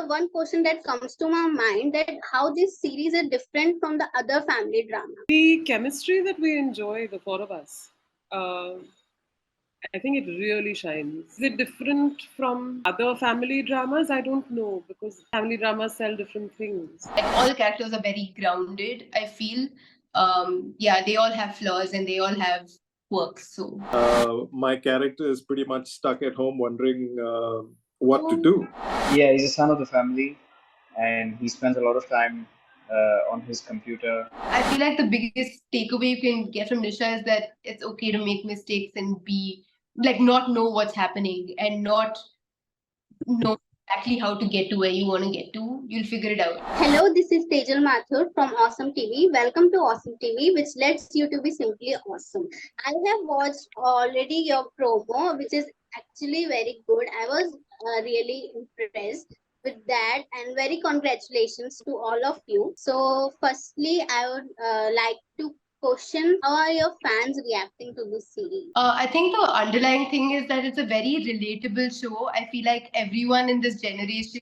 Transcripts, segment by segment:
one question that comes to my mind, that how this series is different from the other family drama. The chemistry that we enjoy, the four of us, uh, I think it really shines. Is it different from other family dramas? I don't know, because family dramas sell different things. Like, all the characters are very grounded, I feel. Yeah, they all have flaws and they all have quirks. So my character is pretty much stuck at home wondering what to do. Yeah, he's a son of the family, and he spends a lot of time on his computer. I feel like the biggest takeaway you can get from Nisha is that it's okay to make mistakes and be like not know what's happening and not know exactly how to get to where you want to get to. You'll figure it out. Hello, this is Tejal Mathur from Awesome TV. Welcome to Awesome TV, which lets you to be simply awesome. I have watched already your promo, which is actually very good. I was really impressed with that, and very congratulations to all of you. So firstly, I would like to question, how are your fans reacting to this series? I think the underlying thing is that it's a very relatable show. I feel like everyone in this generation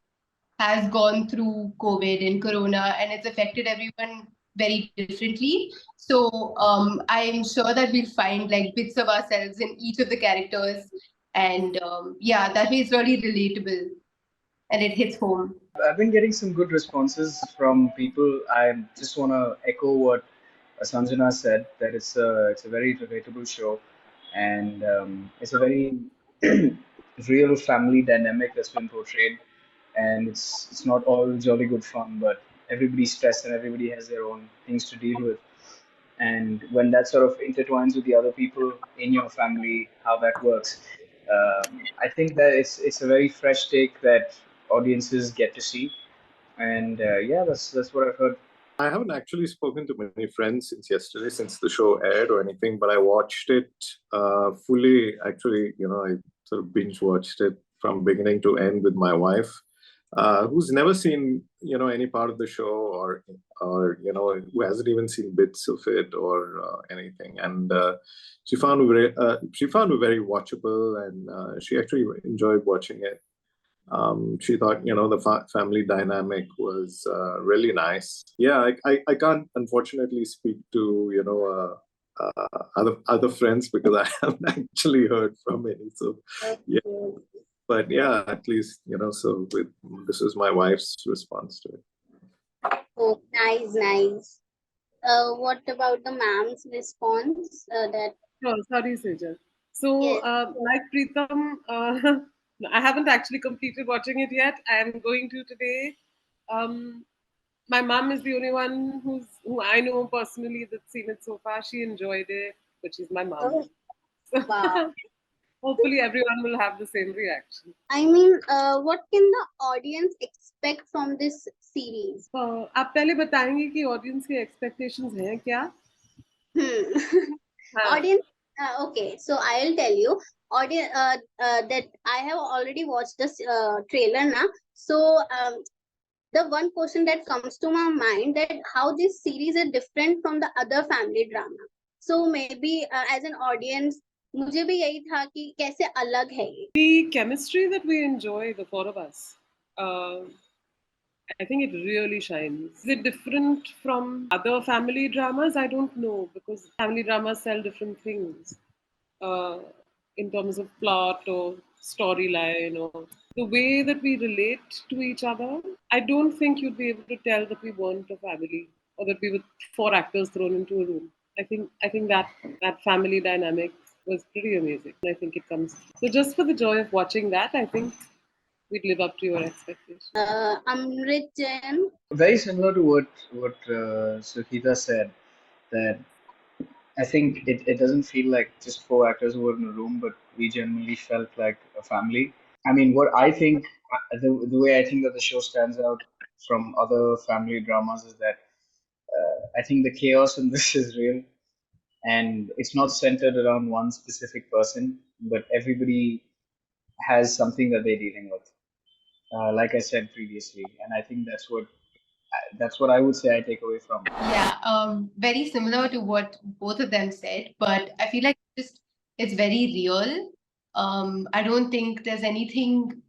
has gone through COVID and Corona, and it's affected everyone very differently. So I'm sure that we'll find like bits of ourselves in each of the characters, and yeah, that way it's really relatable and it hits home. I've been getting some good responses from people. I just want to echo what Sanjana said, that it's a very relatable show, and it's a very real family dynamic that's been portrayed, and it's not all jolly good fun, but everybody's stressed and everybody has their own things to deal with. And when that sort of intertwines with the other people in your family, how that works, I think that it's a very fresh take that audiences get to see, and yeah, that's what I've heard. I haven't actually spoken to many friends since yesterday, since the show aired or anything, but I watched it fully. Actually, I sort of binge watched it from beginning to end with my wife, who's never seen, any part of the show, or who hasn't even seen bits of it or anything. And she found it very watchable, and she actually enjoyed watching it. She thought, the family dynamic was really nice. Yeah, I can't unfortunately speak to, other friends, because I haven't actually heard from any. So, yeah. But yeah, at least, so this is my wife's response to it. Oh, nice. What about the ma'am's response? Oh, sorry, Sejal. So, Yes. like Preetham, I haven't actually completed watching it yet. I am going to today. My mom is the only one who I know personally that's seen it so far. She enjoyed it, but she's my mom. Oh, So wow. hopefully everyone will have the same reaction. I mean, what can the audience expect from this series? आप पहले बताएंगे कि audience के expectations हैं क्या? हाँ. Audience, okay, so I'll tell you, audience, that I have already watched this trailer now. So the one question that comes to my mind, that how this series is different from the other family drama. So maybe as an audience, मुझे भी यही था कि कैसे अलग है ये. The chemistry that we enjoy, the four of us, I think it really shines. Is it different from other family dramas? I don't know, because family dramas sell different things in terms of plot or storyline or the way that we relate to each other. I don't think you'd be able to tell that we weren't a family or that we were four actors thrown into a room. I think that family dynamic was pretty amazing. I think it comes. So just for the joy of watching that, I think we'd live up to your expectations. Amrit Jain. Very similar to what Sukhita said, that I think it doesn't feel like just four actors who were in a room, but we genuinely felt like a family. I mean, what I think, the way I think that the show stands out from other family dramas is that I think the chaos in this is real, and it's not centered around one specific person, but everybody has something that they're dealing with. Like I said previously, and I think that's what I would say I take away from it. Yeah, very similar to what both of them said, but I feel like it's very real. I don't think there's anything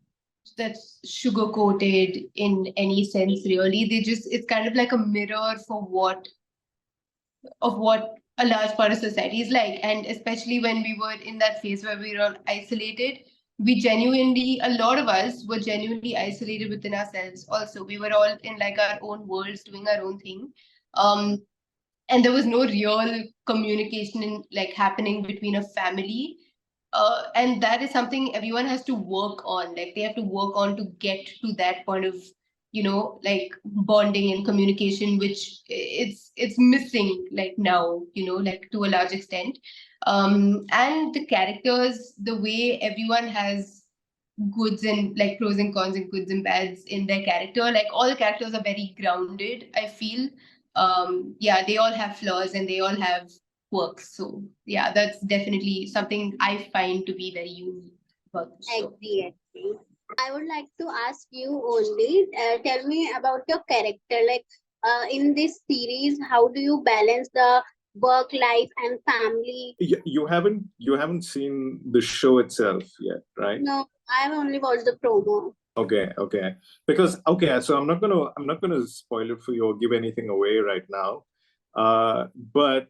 that's sugar coated in any sense really. It's kind of like a mirror for what a large part of society is like. And especially when we were in that phase where we were all isolated, a lot of us were genuinely isolated within ourselves also. We were all in like our own worlds doing our own thing. Um, and there was no real communication like happening between a family, and that is something everyone has to work on. Like they have to work on to get to that point of like bonding and communication, which it's missing like now, like to a large extent. And the characters, the way everyone has goods and like pros and cons and goods and bads in their character, like all the characters are very grounded, I feel. Yeah, they all have flaws and they all have quirks. So yeah, that's definitely something I find to be very unique about the show. Agree. I would like to ask you only, tell me about your character. Like in this series, how do you balance the work life and family? You haven't seen the show itself yet, right? No, I've only watched the promo. Okay. Because so I'm not gonna spoil it for you or give anything away right now. But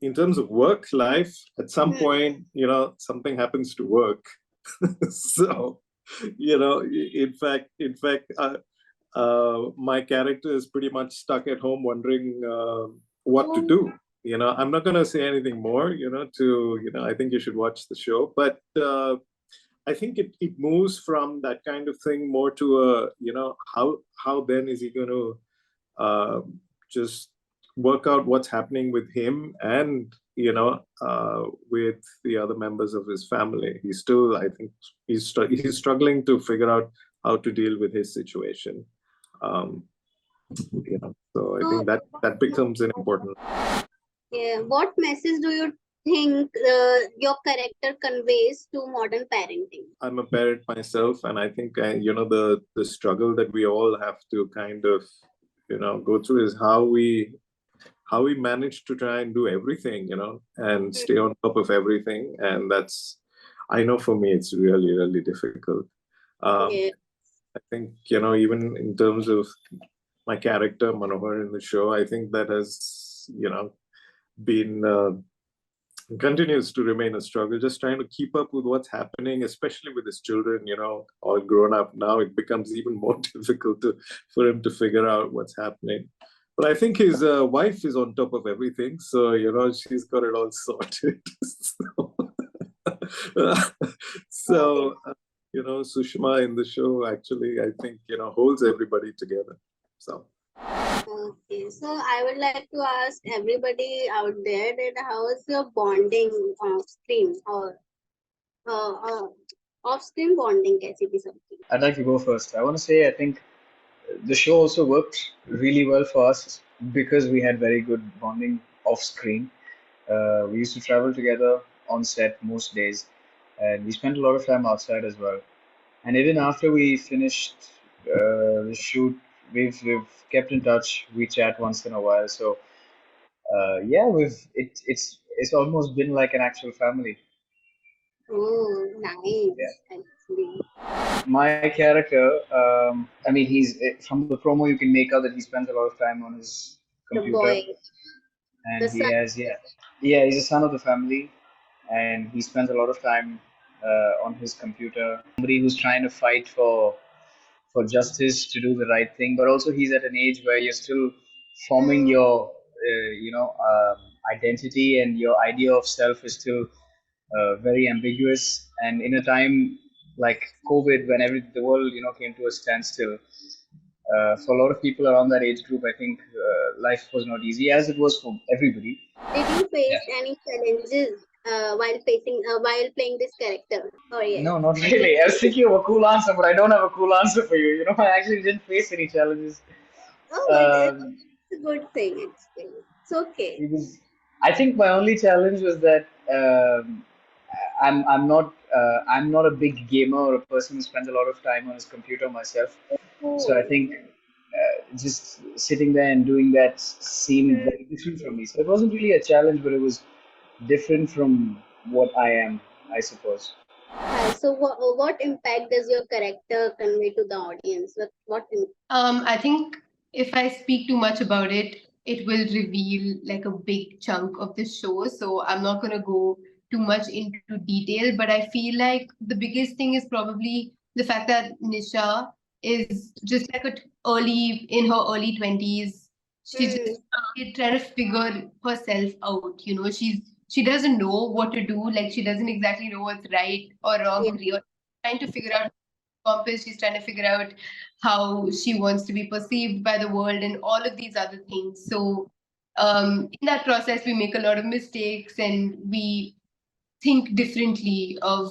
in terms of work life, at some point, something happens to work. So, in fact, my character is pretty much stuck at home wondering what to do. I'm not gonna say anything more. I think you should watch the show, but. I think it moves from that kind of thing more to how then is he going to just work out what's happening with him and with the other members of his family. He's still, I think, he's struggling to figure out how to deal with his situation. So I think that becomes an important. Yeah. What message do you think your character conveys to modern parenting? I'm a parent myself, and I think the struggle that we all have to kind of go through is how we manage to try and do everything, and stay on top of everything. And that's, I know for me, it's really, really difficult. I think, even in terms of my character, Manohar, in the show, I think that has, been continues to remain a struggle, just trying to keep up with what's happening, especially with his children, all grown up now. It becomes even more difficult for him to figure out what's happening. But I think his wife is on top of everything, so she's got it all sorted. So Sushma in the show actually, I think, holds everybody together. So. Okay, so I would like to ask everybody out there that how is your bonding off screen or off screen bonding? कैसी भी something? I'd like to go first. I want to say I think the show also worked really well for us because we had very good bonding off screen. We used to travel together on set most days, and we spent a lot of time outside as well. And even after we finished the shoot, we've kept in touch. We chat once in a while. So yeah, it's almost been like an actual family. Oh, nice. Yeah. Actually. My character, I mean, from the promo you can make out that he spends a lot of time on his The computer, boy, and the he son. has he's a son of the family, and he spends a lot of time on his computer. Somebody who's trying to fight for justice, to do the right thing, but also he's at an age where you're still forming your identity, and your idea of self is still very ambiguous. And in a time like COVID, when the world came to a standstill, for a lot of people around that age group, I think life was not easy, as it was for everybody. Did you face any challenges while playing this character? Oh yeah. No, not really. I was thinking of a cool answer, but I don't have a cool answer for you. I actually didn't face any challenges. Oh, but it's a good thing actually. It's okay. Because I think my only challenge was that I'm not a big gamer or a person who spends a lot of time on his computer myself. So I think just sitting there and doing that seemed very different from me. So it wasn't really a challenge, but it was different from what I am, I suppose. So what impact does your character convey to the audience? I think if I speak too much about it, it will reveal like a big chunk of the show. So I'm not gonna go too much into detail, but I feel like the biggest thing is probably the fact that Nisha is just like in her early 20s. She's just trying to figure herself out. You know, she doesn't know what to do. Like she doesn't exactly know what's right or wrong. Yeah. Or trying to figure out compass. She's trying to figure out how she wants to be perceived by the world and all of these other things. So in that process, we make a lot of mistakes and we think differently of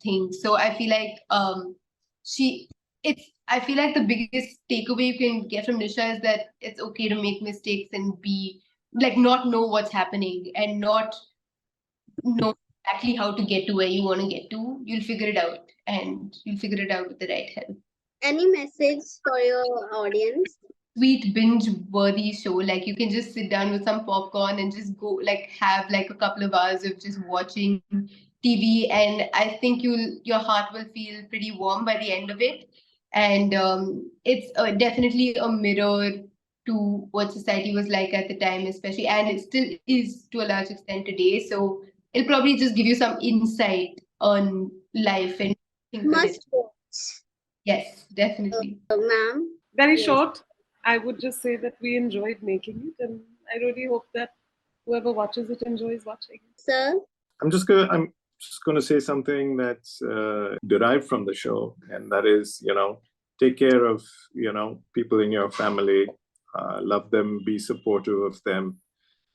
things. So I feel like she it's I feel like the biggest takeaway you can get from Nisha is that it's okay to make mistakes and be like not know what's happening and not know exactly how to get to where you want to get to. You'll figure it out and you'll figure it out with the right help. Any message for your audience? Sweet binge worthy show. Like you can just sit down with some popcorn and just go like have like a couple of hours of just watching TV, and I think your heart will feel pretty warm by the end of it. And it's definitely a mirror to what society was like at the time, especially, and it still is to a large extent today. So it'll probably just give you some insight on life and think on it. Must watch. Yes, definitely. Ma'am. Very Yes. short. I would just say that we enjoyed making it, and I really hope that whoever watches it enjoys watching it. Sir. I'm just gonna say something that's derived from the show, and that is, take care of people in your family, love them, be supportive of them.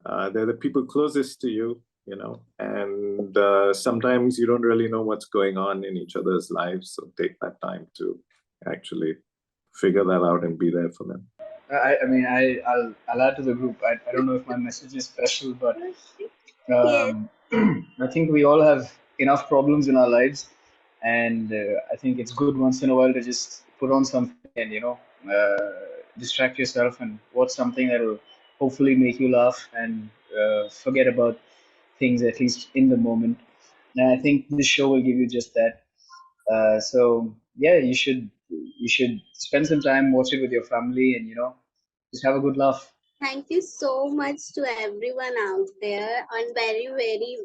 They're the people closest to you, and sometimes you don't really know what's going on in each other's lives, so take that time to actually figure that out and be there for them. I'll add to the group. I don't know if my message is special, but Yes. I think we all have enough problems in our lives, and I think it's good once in a while to just put on something and distract yourself and watch something that will hopefully make you laugh and forget about things at least in the moment. And I think this show will give you just that. So yeah, you should spend some time, watch it with your family, and just have a good laugh. Thank you so much to everyone out there, and very, very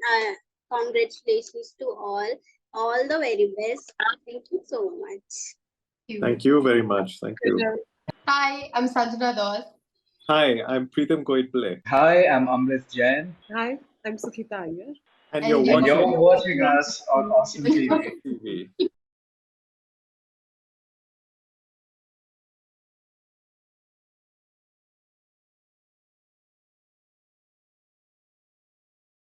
congratulations to all. All the very best. Thank you so much. Thank you very much. Thank you. Hi, I'm Sanjana Das. Hi, I'm Preetham Koitpale. Hi, I'm Amrit Jain. Hi, I'm Sukhita Iyer. And And you're you're watching You're watching us on Awesome TV. TV.